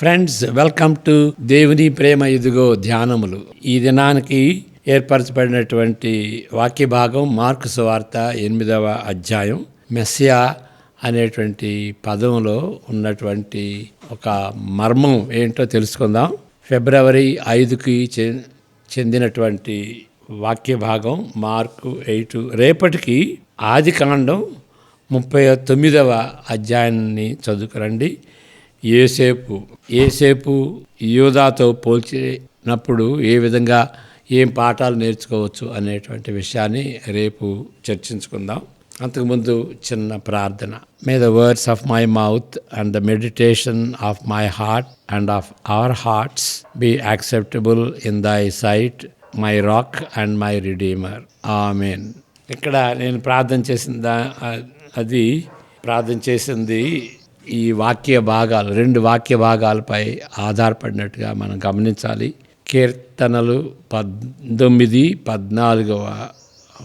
Friends, welcome to దేవుని ప్రేమ ఇదిగో ధ్యానములు. ఈ దినానికి ఏర్పరచబడినటువంటి వాక్య భాగం మార్కు సువార్త 8వ అధ్యాయం. మెస్సియా అనేటువంటి పదంలో ఉన్నటువంటి ఒక మర్మం ఏంటో తెలుసుకుందాం. ఫిబ్రవరి 5కి చెందినటువంటి వాక్య భాగం మార్కు 8. రేపటికి ఆదికాండం 39వ అధ్యాయాన్ని చదువుకురండి. ఏసేపు యూదాతో పోల్చినప్పుడు ఏ విధంగా ఏం పాఠాలు నేర్చుకోవచ్చు అనేటువంటి విషయాన్ని రేపు చర్చించుకుందాం. అంతకుముందు చిన్న ప్రార్థన. May the words of my mouth and the meditation of my heart and of our hearts be acceptable in thy sight, my rock and my redeemer. Amen. ఇక్కడ నేను ప్రార్థన చేసింది ఈ వాక్య భాగాలు, 2 వాక్య భాగాలపై ఆధారపడినట్టుగా మనం గమనించాలి. కీర్తనలు 19, 14వ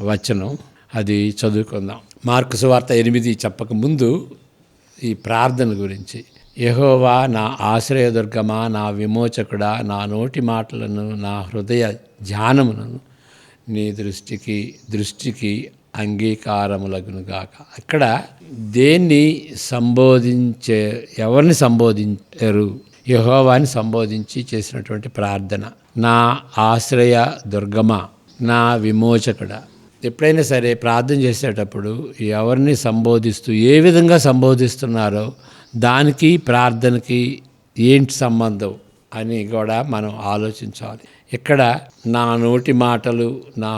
వచనం, అది చదువుకుందాం. మార్కు సువార్త 8 చెప్పక ముందు ఈ ప్రార్థన గురించి. యెహోవా నా ఆశ్రయదుర్గమా, నా విమోచకుడా, నా నోటి మాటలను, నా హృదయ ధ్యానములను నీ దృష్టికి అంగీకారములగునుగాక. ఇక్కడ ఎవరిని సంబోధించారు? యెహోవాని సంబోధించి చేసినటువంటి ప్రార్థన. నా ఆశ్రయ దుర్గమా, నా విమోచకుడా. ఎప్పుడైనా సరే ప్రార్థన చేసేటప్పుడు ఎవరిని సంబోధిస్తూ, ఏ విధంగా సంబోధిస్తున్నారో దానికి ప్రార్థనకి ఏంటి సంబంధం అని కూడా మనం ఆలోచించాలి. ఇక్కడ నా నోటి మాటలు, నా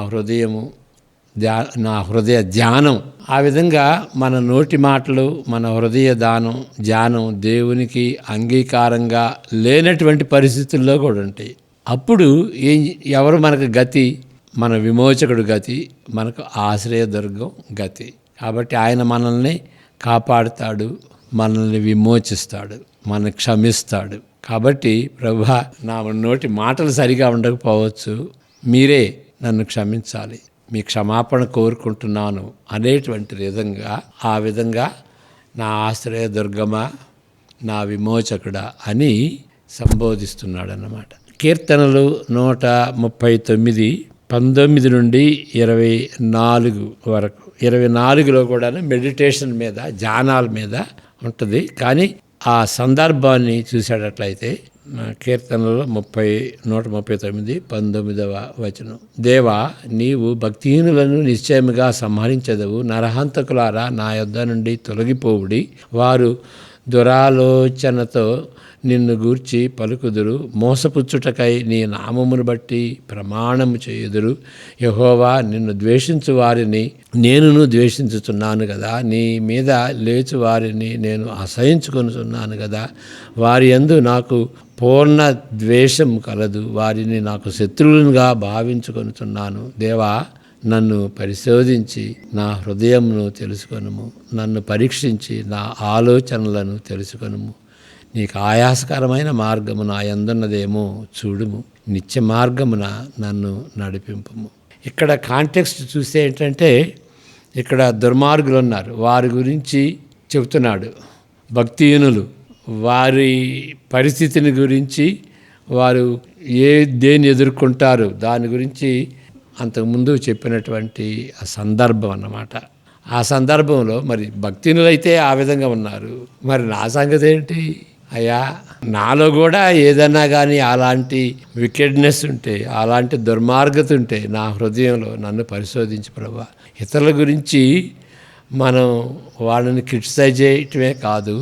హృదయ ధ్యానం, ఆ విధంగా మన నోటి మాటలు, మన హృదయ ధ్యానం దేవునికి అంగీకారంగా లేనటువంటి పరిస్థితుల్లో కూడా ఉంటాయి. అప్పుడు ఎవరు మనకు గతి? మన విమోచకుడు గతి, మనకు ఆశ్రయదుర్గం గతి. కాబట్టి ఆయన మనల్ని కాపాడుతాడు, మనల్ని విమోచిస్తాడు, మనల్ని క్షమిస్తాడు. కాబట్టి ప్రభువా, నా నోటి మాటలు సరిగా ఉండకపోవచ్చు, మీరే నన్ను క్షమించాలి, మీ క్షమాపణ కోరుకుంటున్నాను అనేటువంటి ఆ విధంగా నా ఆశ్రయ దుర్గమా, నా విమోచకుడా అని సంబోధిస్తున్నాడు అన్నమాట. కీర్తనలు 139, 19 నుండి 24 వరకు. 24లో కూడా మెడిటేషన్ మీద, ధ్యానాల మీద ఉంటుంది. కానీ ఆ సందర్భాన్ని చూసేటట్లయితే కీర్తనలో 139, 19వ వచనం. దేవా, నీవు భక్తిహీనులను నిశ్చయముగా సంహరించెదవు. నరహంతకులారా నా యొద్ద నుండి తొలగిపోవుడి. వారు దురాలోచనతో నిన్ను గూర్చి పలుకుదురు. మోసపుచ్చుటకై నీ నామమును బట్టి ప్రమాణము చేయుదురు. యెహోవా, నిన్ను ద్వేషించు వారిని నేనును ద్వేషించుచున్నాను కదా. నీ మీద లేచు వారిని నేను అసహించుకొనుచున్నాను కదా. వారి యందు నాకు పూర్ణ ద్వేషం కలదు. వారిని నాకు శత్రువులుగా భావించుకొనుచున్నాను. దేవా, నన్ను పరిశోధించి నా హృదయమును తెలుసుకొనుము. నన్ను పరీక్షించి నా ఆలోచనలను తెలుసుకొనుము. నీకు ఆయాసకరమైన మార్గము నా యందున్నదేమో చూడుము. నిత్య మార్గమున నన్ను నడిపింపుము. ఇక్కడ కాంటెక్స్ట్ చూస్తే ఏంటంటే, ఇక్కడ దుర్మార్గులు ఉన్నారు, వారి గురించి చెబుతున్నాడు. భక్తిహీనులు, వారి పరిస్థితిని గురించి, వారు దేన్ని ఎదుర్కొంటారు దాని గురించి అంతకుముందు చెప్పినటువంటి ఆ సందర్భం అన్నమాట. ఆ సందర్భంలో మరి భక్తిహీనులైతే ఆ విధంగా ఉన్నారు, మరి నా సంగతి ఏంటి అయ్యా? నాలో కూడా ఏదన్నా కానీ అలాంటి వికెడ్నెస్ ఉంటే, అలాంటి దుర్మార్గత ఉంటే నా హృదయంలో నన్ను పరిశోధించి ప్రభువా. ఇతరుల గురించి మనం వాళ్ళని క్రిటిసైజ్ చేయటమే కాదు,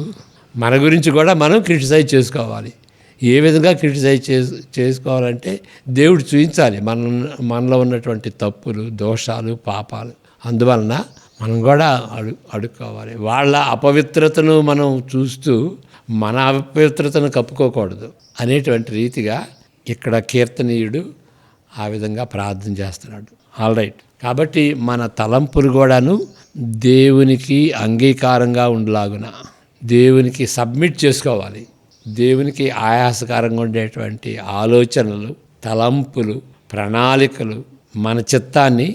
మన గురించి కూడా మనం క్రిటిసైజ్ చేసుకోవాలి. ఏ విధంగా క్రిటిసైజ్ చేసుకోవాలంటే దేవుడు చూపించాలి మనలో ఉన్నటువంటి తప్పులు, దోషాలు, పాపాలు. అందువలన మనం కూడా అడుక్కోవాలి. వాళ్ళ అపవిత్రతను మనం చూస్తూ మన అపవిత్రతను కప్పుకోకూడదు అనేటువంటి రీతిగా ఇక్కడ కీర్తనీయుడు ఆ విధంగా ప్రార్థన చేస్తున్నాడు. All right. కాబట్టి మన తలంపులు కూడాను దేవునికి అంగీకారంగా ఉండలాగున దేవునికి సబ్మిట్ చేసుకోవాలి. దేవునికి ఆయాసకరంగా ఉండేటువంటి ఆలోచనలు, తలంపులు, ప్రణాళికలు, మన చిత్తాన్ని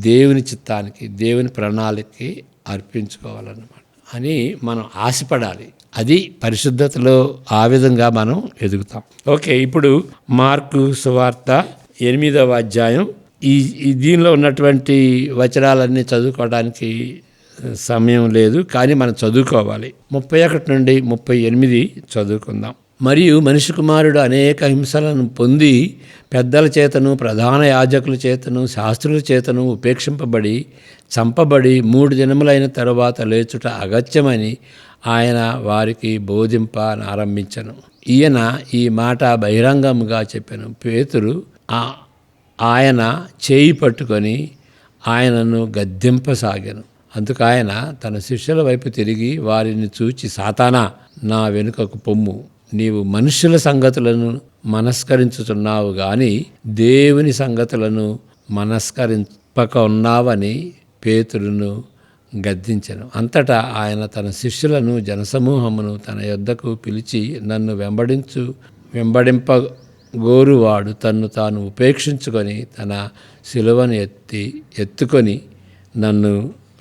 దేవుని చిత్తానికి, దేవుని ప్రణాళికకి అర్పించుకోవాలన్నమాట అని మనం ఆశపడాలి. అది పరిశుద్ధతలో ఆ విధంగా మనం ఎదుగుతాం. ఓకే, ఇప్పుడు మార్కు సువార్త 8వ అధ్యాయం. ఈ దీనిలో ఉన్నటువంటి వచనాలన్నీ చదువుకోవడానికి సమయం లేదు, కానీ మనం చదువుకోవాలి. 31 నుండి 38 చదువుకుందాం. మరియు మనిషి కుమారుడు అనేక హింసలను పొంది పెద్దల చేతను, ప్రధాన యాజకుల చేతను, శాస్త్రుల చేతను ఉపేక్షింపబడి చంపబడి 3 దినములైన తరువాత లేచుట అగత్యమని ఆయన వారికి బోధింపనారంభించెను. ఈయన ఈ మాట బహిరంగముగా చెప్పెను. పేతురు ఆయన చేయి పట్టుకొని ఆయనను గద్దింపసాగాను. అందుకు ఆయన తన శిష్యుల వైపు తిరిగి వారిని చూచి, సాతానా, నా వెనుకకు పొమ్ము. నీవు మనుషుల సంగతులను మనస్కరించుచున్నావు గాని దేవుని సంగతులను మనస్కరింపక ఉన్నావని పేతురును గద్దించెను. అంతటా ఆయన తన శిష్యులను జనసమూహమును తన యొద్దకు పిలిచి, నన్ను వెంబడింపగోరువాడు తన్ను తాను ఉపేక్షించుకొని తన శిలువను ఎత్తుకొని నన్ను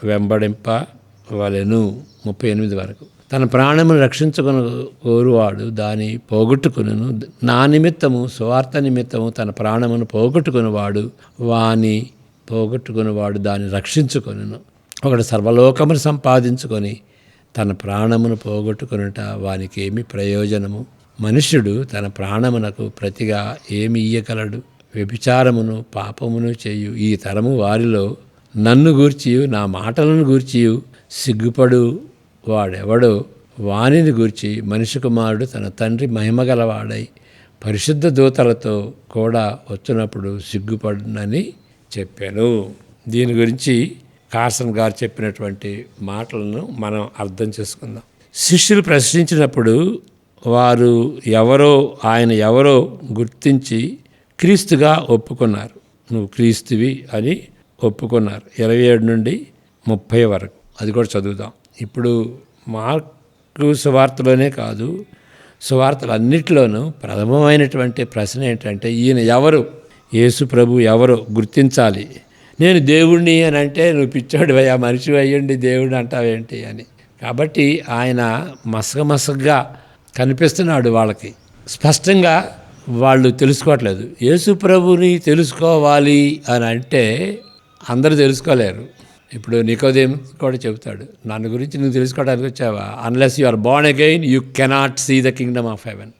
వెంబడింపవలెను. 38 వరకు. తన ప్రాణమును రక్షించుకుని కోరువాడు దాన్ని పోగొట్టుకును. నా నిమిత్తము, సువార్త నిమిత్తము తన ప్రాణమును పోగొట్టుకునివాడు దాన్ని రక్షించుకొనును. ఒకడు సర్వలోకమును సంపాదించుకొని తన ప్రాణమును పోగొట్టుకొనుట వానికి ఏమి ప్రయోజనము? మనుష్యుడు తన ప్రాణమునకు ప్రతిగా ఏమి ఇయ్యగలడు? వ్యభిచారమును పాపమును చేయు ఈ తరము వారిలో నన్ను గూర్చియు నా మాటలను గూర్చియు సిగ్గుపడు వాడెవడో వానిని గూర్చి మనిషి కుమారుడు తన తండ్రి మహిమగలవాడై పరిశుద్ధ దూతలతో కూడా వచ్చినప్పుడు సిగ్గుపడునని చెప్పాను. దీని గురించి కార్సన్ గారు చెప్పినటువంటి మాటలను మనం అర్థం చేసుకుందాం. శిష్యులు ప్రశ్నించినప్పుడు వారు ఆయన ఎవరో గుర్తించి క్రీస్తుగా ఒప్పుకున్నారు. నువ్వు క్రీస్తువి అని ఒప్పుకున్నారు. 27 నుండి 30 వరకు అది కూడా చదువుదాం. ఇప్పుడు మార్కు సువార్తలోనే కాదు, సువార్తలన్నిటిలోనూ ప్రథమమైనటువంటి ప్రశ్న ఏంటంటే, ఈయన ఎవరు? యేసు ప్రభు ఎవరో గుర్తించాలి. నేను దేవుణ్ణి అని అంటే, నువ్వు పిచ్చోడివయ్యా, మనిషి అయ్యండి దేవుడు అంటావేంటి అని. కాబట్టి ఆయన మసగగా కనిపిస్తున్నాడు వాళ్ళకి. స్పష్టంగా వాళ్ళు తెలుసుకోవట్లేదు. యేసు ప్రభుని తెలుసుకోవాలి అని అంటే అందరూ తెలుసుకోలేరు. ఇప్పుడు నికోదేము కూడా చెబుతాడు, నన్ను గురించి నువ్వు తెలుసుకోవడానికి వచ్చావా? Unless you are born again you cannot see the kingdom of heaven.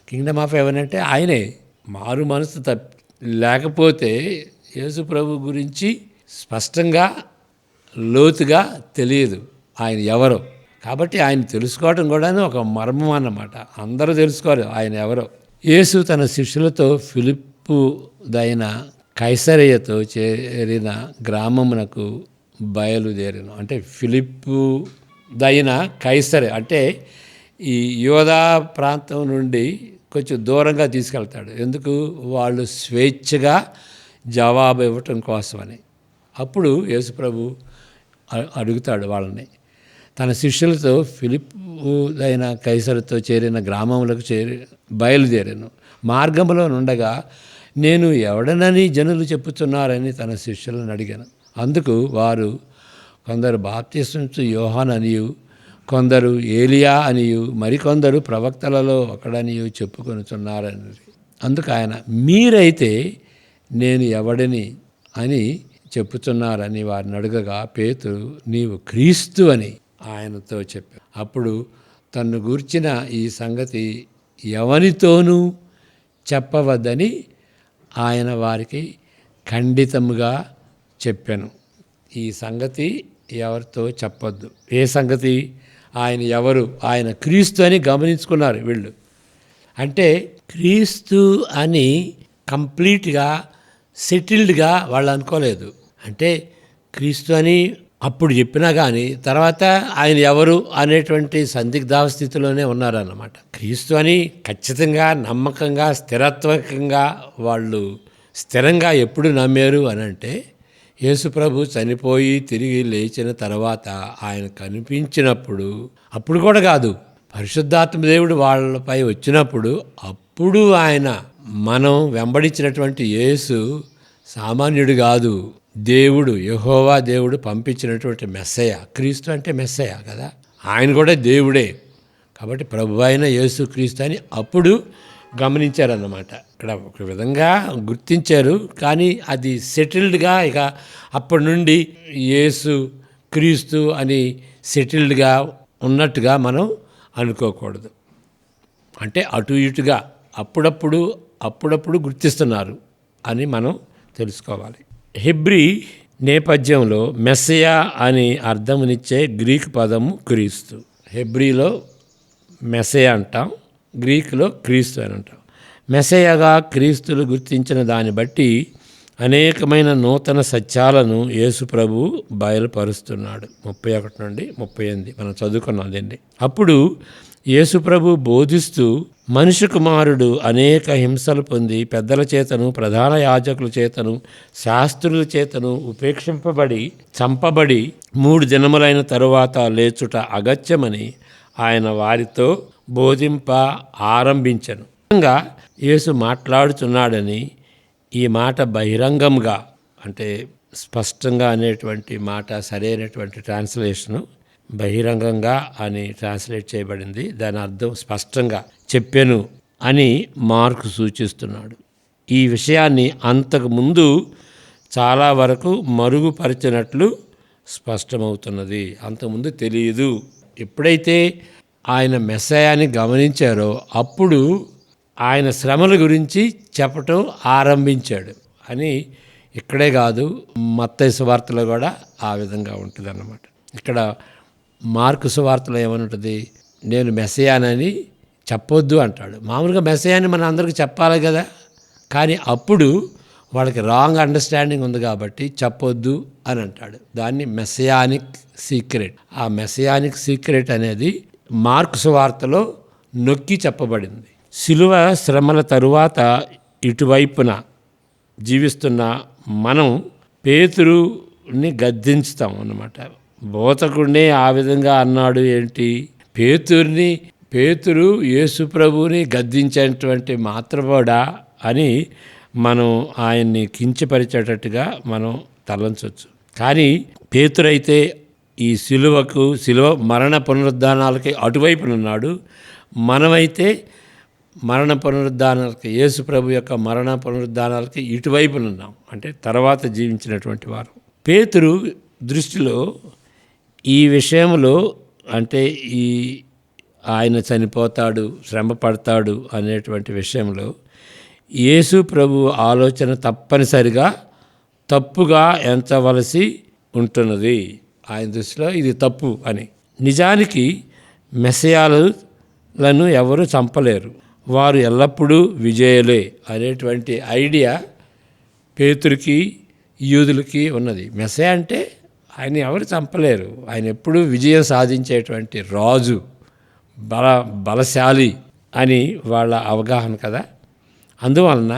Kingdom of heaven అంటే ఆయనే. మారు మనసు లేకపోతే యేసు ప్రభు గురించి స్పష్టంగా లోతుగా తెలియదు ఆయన ఎవరో. కాబట్టి ఆయన తెలుసుకోవడం కూడా ఒక మర్మం అన్నమాట. అందరూ తెలుసుకోరు ఆయన ఎవరో. యేసు తన శిష్యులతో ఫిలిప్పుదైన కైసరయ్యతో చేరిన గ్రామమునకు బయలుదేరాను. అంటే ఫిలిప్పుదైన కైసరే అంటే ఈ యోధా ప్రాంతం నుండి కొంచెం దూరంగా తీసుకెళ్తాడు. ఎందుకు? వాళ్ళు స్వేచ్ఛగా జవాబు ఇవ్వటం కోసమని. అప్పుడు యేసుప్రభు అడుగుతాడు వాళ్ళని. తన శిష్యులతో ఫిలిప్పుదైన కైసరుతో చేరిన గ్రామములకు బయలుదేరాను. మార్గంలో నుండగా నేను ఎవడనని జనులు చెప్పుచున్నారని తన శిష్యులను అడిగాను. అందుకు వారు కొందరు బాప్తిస్మిచ్చు యోహాను అనియు, కొందరు ఏలియా అనియు, మరికొందరు ప్రవక్తలలో ఒకడనియు చెప్పుకొనుచున్నారని. అందుకు ఆయన, మీరైతే నేను ఎవడిని అని చెప్పుచున్నారని వారిని అడగగా, పేతురు, నీవు క్రీస్తు అని ఆయనతో చెప్పాడు. అప్పుడు తన్ను గూర్చిన ఈ సంగతి ఎవరితోనూ చెప్పవద్దని ఆయన వారికి ఖండితముగా చెప్పాను. ఈ సంగతి ఎవరితో చెప్పొద్దు. ఏ సంగతి? ఆయన ఎవరు? ఆయన క్రీస్తు అని గమనించుకున్నారు వీళ్ళు. అంటే క్రీస్తు అని కంప్లీట్గా సెటిల్డ్గా వాళ్ళు అనుకోలేదు. అంటే క్రీస్తు అని అప్పుడు చెప్పినా కానీ తర్వాత ఆయన ఎవరు అనేటువంటి సందిగ్ధావస్థితిలోనే ఉన్నారన్నమాట. క్రీస్తు అని ఖచ్చితంగా, నమ్మకంగా, స్థిరత్వకంగా వాళ్ళు స్థిరంగా ఎప్పుడు నమ్మారు అని అంటే, యేసుప్రభు చనిపోయి తిరిగి లేచిన తర్వాత ఆయన కనిపించినప్పుడు, అప్పుడు కూడా కాదు, పరిశుద్ధాత్మ దేవుడు వాళ్ళపై వచ్చినప్పుడు, అప్పుడు ఆయన మనం వెంబడించినటువంటి యేసు సామాన్యుడు కాదు, దేవుడు, యెహోవా దేవుడు పంపించినటువంటి మెస్సయ. క్రీస్తు అంటే మెస్సయ కదా, ఆయన కూడా దేవుడే. కాబట్టి ప్రభు అయిన యేసుక్రీస్తు అని అప్పుడు గమనించారన్నమాట. ఇక్కడ ఒక విధంగా గుర్తించారు, కానీ అది సెటిల్డ్గా ఇక అప్పటి నుండి యేసు క్రీస్తు అని సెటిల్డ్గా ఉన్నట్టుగా మనం అనుకోకూడదు. అంటే అటు ఇటుగా అప్పుడప్పుడు గుర్తిస్తున్నారు అని మనం తెలుసుకోవాలి. హెబ్రీ నేపథ్యంలో మెస్సియా అని అర్థమునిచ్చే గ్రీకు పదము క్రీస్తు. హెబ్రీలో మెస్సియా అంటాం, గ్రీకులో క్రీస్తు అని అంటాం. మెస్సియాగా క్రీస్తులు గుర్తించిన దాన్ని బట్టి అనేకమైన నూతన సత్యాలను యేసు ప్రభు బయలుపరుస్తున్నాడు. 31 నుండి 38 మనం చదువుకున్నాం దీన్ని. అప్పుడు యేసు ప్రభు బోధిస్తూ, మనుష్య కుమారుడు అనేక హింసలు పొంది పెద్దల చేతను, ప్రధాన యాజకుల చేతను, శాస్త్రుల చేతను ఉపేక్షింపబడి చంపబడి 3 దినములైన తరువాత లేచుట అగత్యమని ఆయన వారితో బోధింప ఆరంభించెను. యేసు మాట్లాడుతున్నాడని, ఈ మాట బహిరంగంగా అంటే స్పష్టంగా అనేటువంటి మాట సరైనటువంటి ట్రాన్స్లేషను బహిరంగంగా అని ట్రాన్స్లేట్ చేయబడింది. దాని అర్థం స్పష్టంగా చెప్పెను అని మార్కు సూచిస్తున్నాడు. ఈ విషయాన్ని అంతకుముందు చాలా వరకు మరుగుపరిచినట్లు స్పష్టమవుతున్నది. అంతకుముందు తెలియదు. ఎప్పుడైతే ఆయన మెస్సయాని గమనించారో అప్పుడు ఆయన శ్రమల గురించి చెప్పటం ఆరంభించాడు అని ఇక్కడే కాదు, మత్తయి సువార్తలో కూడా ఆ విధంగా ఉంటుంది అన్నమాట. ఇక్కడ మార్కు సువార్తలో ఏమనుంటుంది, నేను మెస్సయానని చెప్పొద్దు అంటాడు. మామూలుగా మెస్సయాని మన అందరికీ చెప్పాలి కదా, కానీ అప్పుడు వాళ్ళకి రాంగ్ అండర్స్టాండింగ్ ఉంది కాబట్టి చెప్పొద్దు అని అంటాడు. దాన్ని మెస్సయానిక్ సీక్రెట్. ఆ మెస్సయానిక్ సీక్రెట్ అనేది మార్కు సువార్తలో నొక్కి చెప్పబడింది. శిలువ శ్రమల తరువాత ఇటువైపున జీవిస్తున్న మనం పేతురుని గద్దించుతాం అన్నమాట. బోధకుడినే ఆ విధంగా అన్నాడు ఏంటి? పేతురు యేసు ప్రభువుని గద్దించేటువంటి మాత్రమోడా అని మనం ఆయన్ని కించపరిచేటట్టుగా మనం తలంచవచ్చు. కానీ పేతురైతే ఈ శిలువ మరణ పునరుద్ధానాలకి అటువైపునున్నాడు. మనమైతే మరణ పునరుద్ధానాలకి, యేసు ప్రభు యొక్క మరణ పునరుద్ధానాలకి ఇటువైపునున్నాం, అంటే తర్వాత జీవించినటువంటి వారు. పేతురు దృష్టిలో ఈ విషయంలో అంటే ఆయన చనిపోతాడు, శ్రమ పడతాడు అనేటువంటి విషయంలో యేసు ప్రభు ఆలోచన తప్పనిసరిగా తప్పుగా ఎంచవలసి ఉంటున్నది. ఆయన దృష్టిలో ఇది తప్పు అని. నిజానికి మెస్సియాలను ఎవరు చంపలేరు, వారు ఎల్లప్పుడూ విజయులే అనేటువంటి ఐడియా పేతురికి యూదులకి ఉన్నది. మెస్సియా అంటే ఆయన ఎవరు చంపలేరు, ఆయన ఎప్పుడూ విజయం సాధించేటువంటి రాజు, బలశాలి అని వాళ్ళ అవగాహన కదా. అందువలన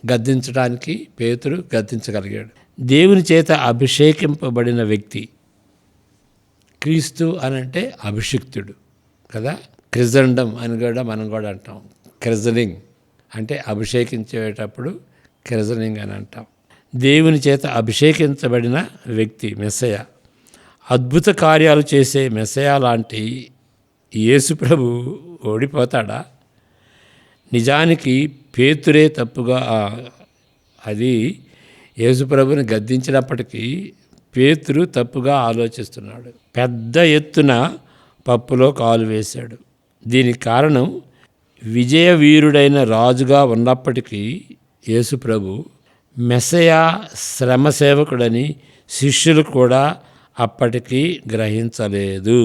గద్దించడానికి పేతురు గద్దించగలిగాడు. దేవుని చేత అభిషేకింపబడిన వ్యక్తి క్రీస్తు అనంటే అభిషిక్తుడు కదా. క్రిజండం అని కూడా మనం కూడా అంటాం. క్రిజనింగ్ అంటే అభిషేకించేటప్పుడు క్రిజనింగ్ అని అంటాం. దేవుని చేత అభిషేకించబడిన వ్యక్తి మెస్సయా. అద్భుత కార్యాలు చేసే మెస్సయా లాంటి యేసు ప్రభు ఓడిపోతాడా? నిజానికి పేతురే తప్పుగా అది యేసు ప్రభుని గద్దించినప్పటికీ పేతురు తప్పుగా ఆలోచిస్తున్నాడు. పెద్ద ఎత్తున పప్పులో కాలు వేశాడు. దీనికి కారణం విజయ వీరుడైన రాజుగా ఉన్నప్పటికీ యేసు ప్రభు మెస్సయా శ్రమ సేవకుడని శిష్యులు కూడా అప్పటికీ గ్రహించలేదు.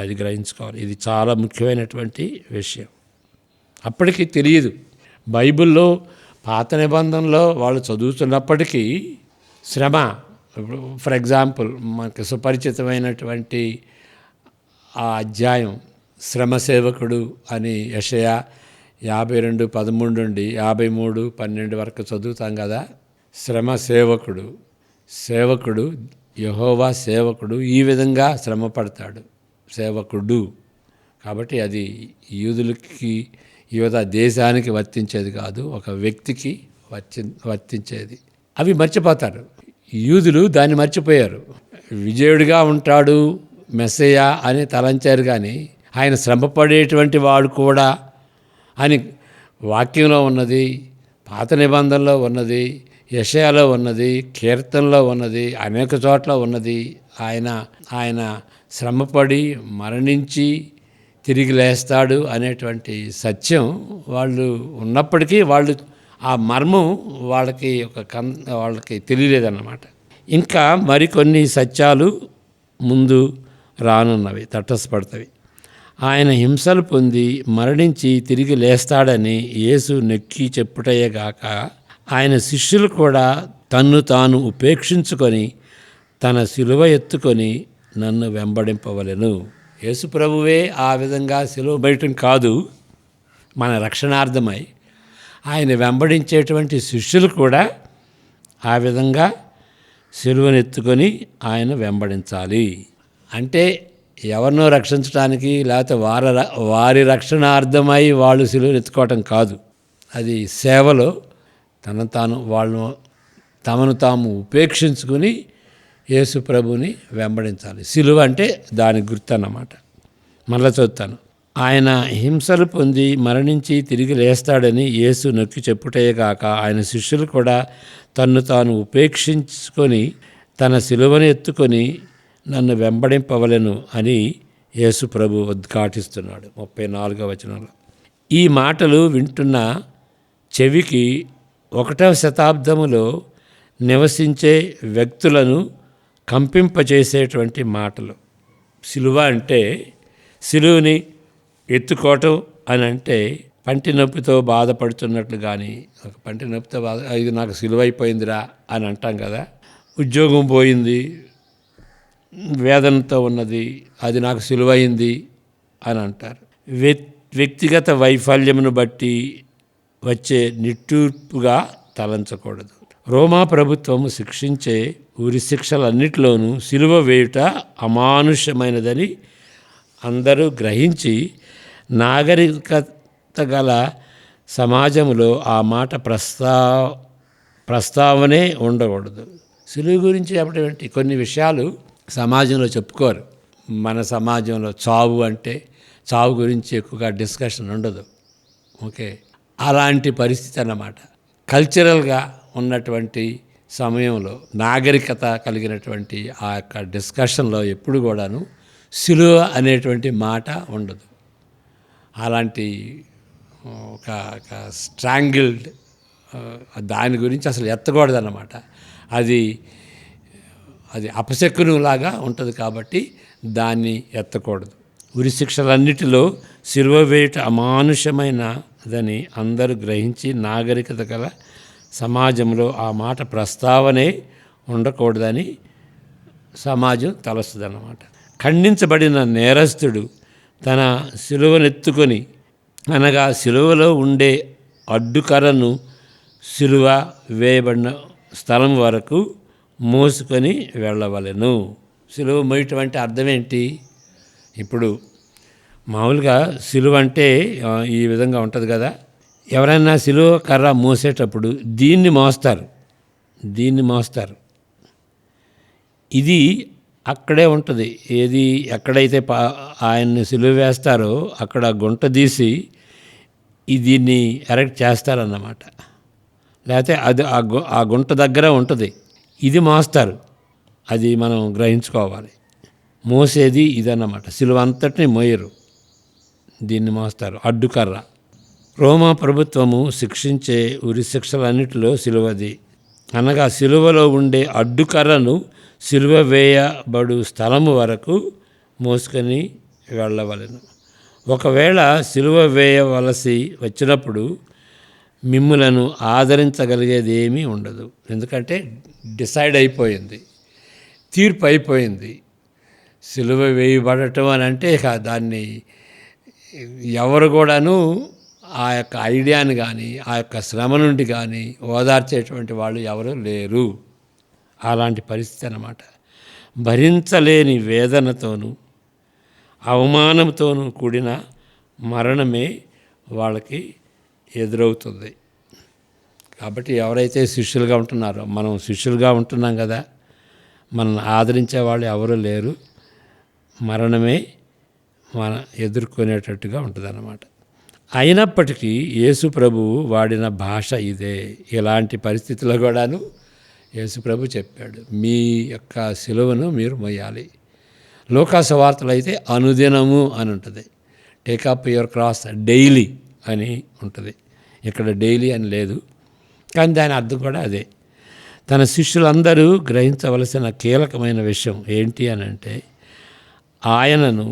అది గ్రహించుకోవాలి. ఇది చాలా ముఖ్యమైనటువంటి విషయం. అప్పటికి తెలియదు. బైబిల్లో పాత నిబంధనలో వాళ్ళు చదువుతున్నప్పటికీ శ్రమ, ఫర్ ఎగ్జాంపుల్ మనకు సుపరిచితమైనటువంటి ఆ అధ్యాయం శ్రమ సేవకుడు అని యెషయా 52:13 నుండి 53:12 వరకు చదువుతాం కదా. శ్రమ సేవకుడు యెహోవా సేవకుడు ఈ విధంగా శ్రమ పడతాడు. సేవకుడు కాబట్టి అది యూదులకి, యూద దేశానికి వర్తించేది కాదు, ఒక వ్యక్తికి వర్తించేది. అవి మర్చిపోతారు. యూదులు దాన్ని మర్చిపోయారు. విజయుడిగా ఉంటాడు మెస్సయ్య అని తలంచారు, కానీ ఆయన శ్రమపడేటువంటి వాడు కూడా అని వాక్యంలో ఉన్నది, పాత నిబంధనలో ఉన్నది, యెషయాలో ఉన్నది, కీర్తనలో ఉన్నది, అనేక చోట్ల ఉన్నది. ఆయన శ్రమపడి మరణించి తిరిగి లేస్తాడు అనేటువంటి సత్యం వాళ్ళు ఉన్నప్పటికీ వాళ్ళు ఆ మర్మం వాళ్ళకి తెలియలేదన్నమాట. ఇంకా మరికొన్ని సత్యాలు ముందు రానున్నవి, తటస్థపడతవి. ఆయన హింసలు పొంది మరణించి తిరిగి లేస్తాడని యేసు నొక్కి చెప్పుటయేగాక ఆయన శిష్యులు కూడా తన్ను తాను ఉపేక్షించుకొని తన శిలువ ఎత్తుకొని నన్ను వెంబడింపవలెను. యేసు ప్రభువే ఆ విధంగా శిలువ బయటం కాదు, మన రక్షణార్థమై ఆయన వెంబడించేటువంటి శిష్యులు కూడా ఆ విధంగా శిలువనెత్తుకొని ఆయన వెంబడించాలి. అంటే ఎవరినో రక్షించడానికి, లేకపోతే వారి రక్షణార్థమై వాళ్ళు శిలువనెత్తుకోవటం కాదు. అది సేవలో తమను తాము ఉపేక్షించుకుని యేసు ప్రభుని వెంబడించాలి. శిలువ అంటే దాని గుర్తు అన్నమాట. మళ్ళా చదువుతాను. ఆయన హింసలు పొంది మరణించి తిరిగి లేస్తాడని యేసు నొక్కి చెప్పుటయేగాక ఆయన శిష్యులు కూడా తన్ను తాను ఉపేక్షించుకొని తన శిలువను ఎత్తుకొని నన్ను వెంబడింపవలెను అని యేసు ప్రభు ఉద్ఘాటిస్తున్నాడు 34వ వచనంలో. ఈ మాటలు వింటున్న చెవికి 1వ శతాబ్దములో నివసించే వ్యక్తులను కంపింపచేసేటువంటి మాటలు. శిలువ అంటే, శిలువని ఎత్తుకోవటం అని అంటే పంటి నొప్పితో బాధపడుతున్నట్లు, కానీ ఒక పంటి నొప్పితో ఇది నాకు శిలువ అయిపోయిందిరా అని అంటాం కదా. ఉద్యోగం పోయింది, వేదనతో ఉన్నది, అది నాకు శిలువ అయింది అని అంటారు. వ్యక్తిగత వైఫల్యమును బట్టి వచ్చే నిట్టూర్పుగా తలంచకూడదు. రోమా ప్రభుత్వము శిక్షించే ఉరి శిక్షలన్నిటిలోనూ శిలువ వేయుట అమానుష్యమైనదని అందరూ గ్రహించి నాగరికత గల సమాజంలో ఆ మాట ప్రస్తావనే ఉండకూడదు. శిలువ గురించి చెప్పటువంటి కొన్ని విషయాలు సమాజంలో చెప్పుకోరు. మన సమాజంలో చావు గురించి ఎక్కువగా డిస్కషన్ ఉండదు. ఓకే, అలాంటి పరిస్థితి అన్నమాట. కల్చరల్గా ఉన్నటువంటి సమయంలో నాగరికత కలిగినటువంటి ఆ యొక్క డిస్కషన్లో ఎప్పుడు కూడాను శిలువ అనేటువంటి మాట ఉండదు. అలాంటి ఒక స్ట్రాంగిల్డ్ దాని గురించి అసలు ఎత్తకూడదన్నమాట. అది అపశకునులాగా ఉంటుంది కాబట్టి దాన్ని ఎత్తకూడదు. ఉరి శిక్షలన్నిటిలో శిలువ వేయుట అమానుషమైనదని అందరూ గ్రహించి నాగరికత గల సమాజంలో ఆ మాట ప్రస్తావనే ఉండకూడదని సమాజం తలస్తుంది అన్నమాట. ఖండించబడిన నేరస్తుడు తన శిలువనెత్తుకొని, అనగా శిలువలో ఉండే అడ్డుకర్రను శిలువ వేయబడిన స్థలం వరకు మోసుకొని వెళ్ళవలెను. శిలువ మోయటం అంటే అర్థం ఏంటి? ఇప్పుడు మామూలుగా శిలువ అంటే ఈ విధంగా ఉంటుంది కదా. ఎవరైనా శిలువ కర్ర మోసేటప్పుడు దీన్ని మోస్తారు. ఇది అక్కడే ఉంటుంది. ఏది ఎక్కడైతే ఆయన్ని శిలువ వేస్తారో అక్కడ గుంట తీసి దీన్ని ఎరెక్ట్ చేస్తారన్నమాట. లేకపోతే అది ఆ గుంట దగ్గర ఉంటుంది. ఇది మోస్తారు. అది మనం గ్రహించుకోవాలి. మోసేది ఇదన్నమాట. శిలువ అంతటిని మోయరు, దీన్ని మోస్తారు, అడ్డుకర్ర. రోమా ప్రభుత్వము శిక్షించే ఉరి శిక్షలన్నిటిలో శిలువది, అనగా శిలువలో ఉండే అడ్డుకర్రను శిలువ వేయబడు స్థలము వరకు మోసుకొని వెళ్ళవలెను. ఒకవేళ శిలువ వేయవలసి వచ్చినప్పుడు మిమ్ములను ఆదరించగలిగేది ఏమీ ఉండదు. ఎందుకంటే డిసైడ్ అయిపోయింది, తీర్పు అయిపోయింది. శిలువ వేయబడటం అని అంటే దాన్ని ఎవరు కూడాను ఆ యొక్క ఐడియాని కానీ ఆ యొక్క శ్రమ నుండి కానీ ఓదార్చేటువంటి వాళ్ళు ఎవరు లేరు. అలాంటి పరిస్థితి అన్నమాట. భరించలేని వేదనతోనూ అవమానంతోనూ కూడిన మరణమే వాళ్ళకి ఎదురవుతుంది. కాబట్టి ఎవరైతే శిష్యులుగా ఉంటున్నారో, మనం శిష్యులుగా ఉంటున్నాం కదా, మనల్ని ఆదరించే వాళ్ళు ఎవరు లేరు. మరణమే మన ఎదుర్కొనేటట్టుగా ఉంటుందన్నమాట. అయినప్పటికీ యేసు ప్రభువు వాడిన భాష ఇదే. ఇలాంటి పరిస్థితుల్లో కూడాను యేసు ప్రభు చెప్పాడు, మీ యొక్క సిలువను మీరు మోయాలి. లూకా సువార్తలో అయితే అనుదినము అని ఉంటుంది. టేకప్ యువర్ క్రాస్ డైలీ అని ఉంటుంది. ఇక్కడ డైలీ అని లేదు, కానీ దాని అర్థం కూడా అదే. తన శిష్యులందరూ గ్రహించవలసిన కీలకమైన విషయం ఏంటి అని అంటే, ఆయనను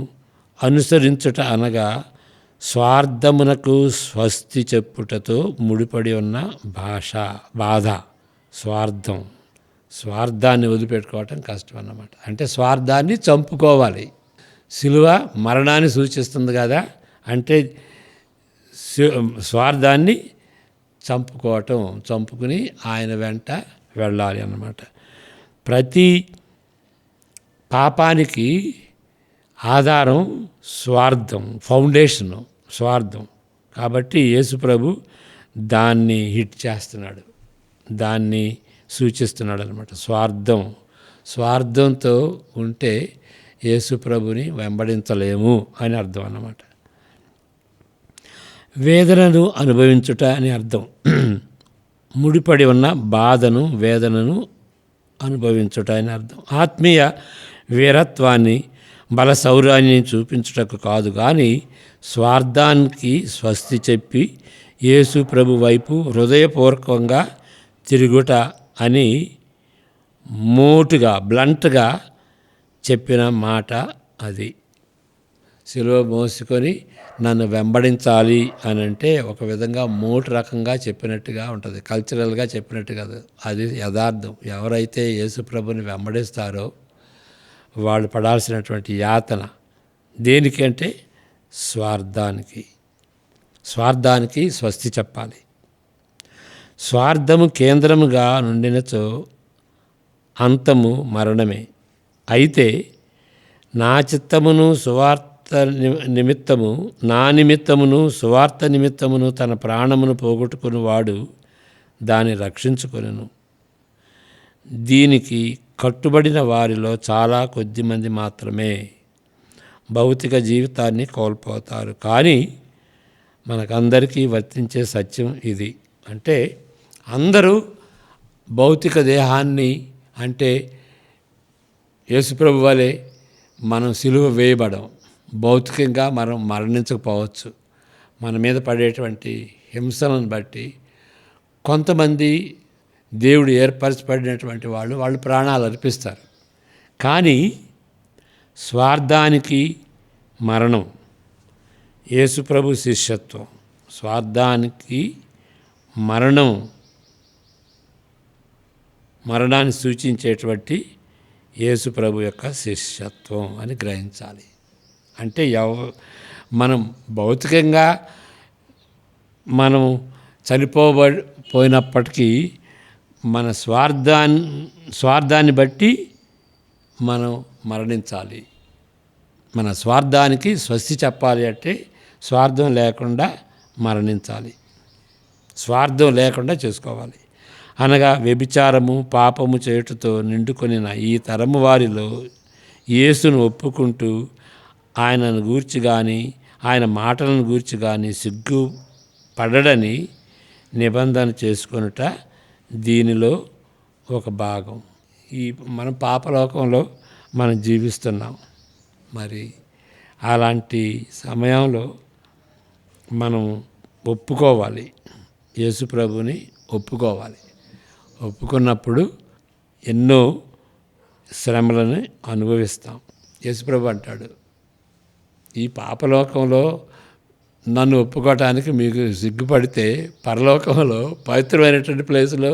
అనుసరించుట అనగా స్వార్థమునకు స్వస్తి చెప్పుటతో ముడిపడి ఉన్న బాధ. స్వార్థాన్ని వదిలిపెట్టుకోవటం కష్టం అన్నమాట. అంటే స్వార్థాన్ని చంపుకోవాలి. సిలువ మరణాన్ని సూచిస్తుంది కదా, అంటే స్వార్థాన్ని చంపుకుని ఆయన వెంట వెళ్ళాలి అన్నమాట. ప్రతి పాపానికి ఆధారం స్వార్థం, ఫౌండేషను స్వార్థం. కాబట్టి యేసుప్రభు దాన్ని హిట్ చేస్తున్నాడు, దాన్ని సూచిస్తున్నాడు అనమాట. స్వార్థంతో ఉంటే యేసుప్రభుని వెంబడించలేము అని అర్థం అన్నమాట. వేదనను అనుభవించుట అని అర్థం. ముడిపడి ఉన్న బాధను, వేదనను అనుభవించుట అని అర్థం. ఆత్మీయ వీరత్వాన్ని, బల శౌర్యాన్ని చూపించుటకు కాదు, కానీ స్వార్థానికి స్వస్తి చెప్పి యేసు ప్రభు వైపు హృదయపూర్వకంగా తిరుగుట అని బ్లంట్గా చెప్పిన మాట అది. సిలువ మోసుకొని నన్ను వెంబడించాలి అని అంటే ఒక విధంగా మోటు రకంగా చెప్పినట్టుగా ఉంటుంది, కల్చరల్గా చెప్పినట్టు కాదు, అది యథార్థం. ఎవరైతే యేసు ప్రభుని వెంబడిస్తారో వాళ్ళు పడాల్సినటువంటి యాతన దేనికంటే స్వార్థానికి స్వస్తి చెప్పాలి. స్వార్థము కేంద్రముగా నుండినచో అంతము మరణమే. అయితే నా చిత్తమును నా నిమిత్తమును సువార్త నిమిత్తమును తన ప్రాణమును పోగొట్టుకుని వాడు దాన్ని రక్షించుకొనెను. దీనికి కట్టుబడిన వారిలో చాలా కొద్దిమంది మాత్రమే భౌతిక జీవితాన్ని కోల్పోతారు. కానీ మనకందరికీ వర్తించే సత్యం ఇది. అంటే అందరూ భౌతిక దేహాన్ని, అంటే యేసుప్రభు వలె మనం సిలువ వేయబడం, భౌతికంగా మనం మరణించకపోవచ్చు. మన మీద పడేటువంటి హింసలను బట్టి కొంతమంది దేవుడు ఏర్పరచబడినటువంటి వాళ్ళు ప్రాణాలు అర్పిస్తారు. కానీ స్వార్థానికి మరణం, యేసుప్రభు శిష్యత్వం. స్వార్థానికి మరణాన్ని సూచించేటువంటి యేసుప్రభు యొక్క శిష్యత్వం అని గ్రహించాలి. అంటే మనం భౌతికంగా మనం చనిపోయినప్పటికీ మన స్వార్థాన్ని బట్టి మనం మరణించాలి. మన స్వార్థానికి స్వస్తి చెప్పాలి అంటే స్వార్థం లేకుండా మరణించాలి, స్వార్థం లేకుండా చేసుకోవాలి. అనగా వ్యభిచారము, పాపము చేయుటతో నిండుకొనిన ఈ తరము వారిలో యేసును ఒప్పుకుంటూ ఆయనను గూర్చి కానీ ఆయన మాటలను గూర్చి కానీ సిగ్గుపడడని నిబంధన చేసుకొనుట దీనిలో ఒక భాగం. మనం పాపలోకంలో మనం జీవిస్తున్నాం. మరి అలాంటి సమయంలో మనం ఒప్పుకోవాలి, యేసుప్రభుని ఒప్పుకోవాలి. ఒప్పుకున్నప్పుడు ఎన్నో శ్రమలను అనుభవిస్తాం. యేసుప్రభు అంటాడు, ఈ పాపలోకంలో నన్ను ఒప్పుకోవటానికి మీకు సిగ్గుపడితే పరలోకంలో పవిత్రమైనటువంటి ప్లేసులో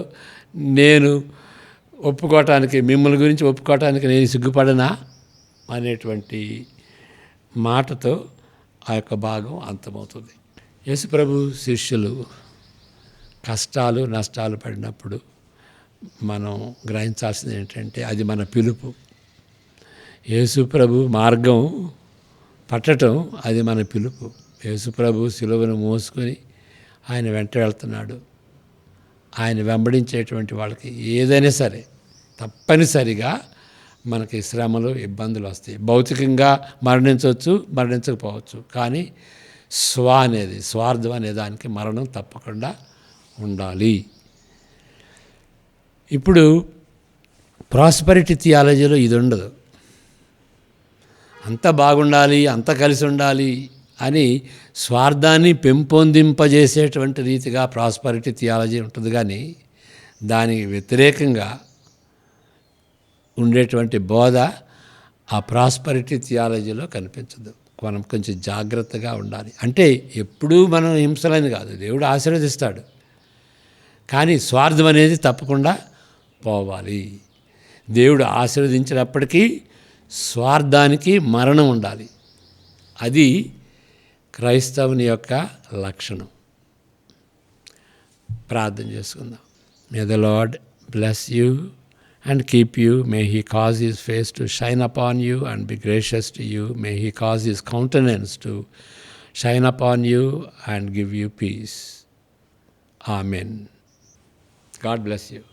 నేను ఒప్పుకోవటానికి, మిమ్మల్ని గురించి ఒప్పుకోవటానికి నేను సిగ్గుపడనా అనేటువంటి మాటతో ఆ యొక్క భాగం అంతమవుతుంది. యేసుప్రభు శిష్యులు కష్టాలు నష్టాలు పడినప్పుడు మనం గ్రహించాల్సింది ఏంటంటే అది మన పిలుపు. యేసుప్రభు మార్గం పట్టడం అది మన పిలుపు. యేసుప్రభు సిలువను మోసుకొని ఆయన వెంట వెళ్తున్నాడు. ఆయన వెంబడించేటువంటి వాళ్ళకి ఏదైనా సరే తప్పనిసరిగా మనకి శ్రమలు, ఇబ్బందులు వస్తాయి. భౌతికంగా మరణించవచ్చు, మరణించకపోవచ్చు. కానీ అనేది స్వార్థం అనే దానికి మరణం తప్పకుండా ఉండాలి. ఇప్పుడు ప్రాస్పరిటీ థియాలజీలో ఇది ఉండదు. అంత బాగుండాలి, అంత కలిసి ఉండాలి అని స్వార్థాన్ని పెంపొందింపజేసేటువంటి రీతిగా ప్రాస్పరిటీ థియాలజీ ఉంటుంది. కానీ దానికి వ్యతిరేకంగా ఉండేటువంటి బోధ ఆ ప్రాస్పరిటీ థియాలజీలో కనిపించదు. మనం కొంచెం జాగ్రత్తగా ఉండాలి. అంటే ఎప్పుడూ మనం హింసలని కాదు, దేవుడు ఆశీర్వదిస్తాడు. కానీ స్వార్థం అనేది తప్పకుండా పోవాలి. దేవుడు ఆశీర్వదించినప్పటికీ స్వార్థానికి మరణం ఉండాలి. అది క్రైస్తవుని యొక్క లక్షణం. ప్రార్థన చేసుకుందాం. May the lord bless you and keep you. May he cause his face to shine upon you and be gracious to you. May he cause his countenance to shine upon you and give you peace. Amen. God bless you.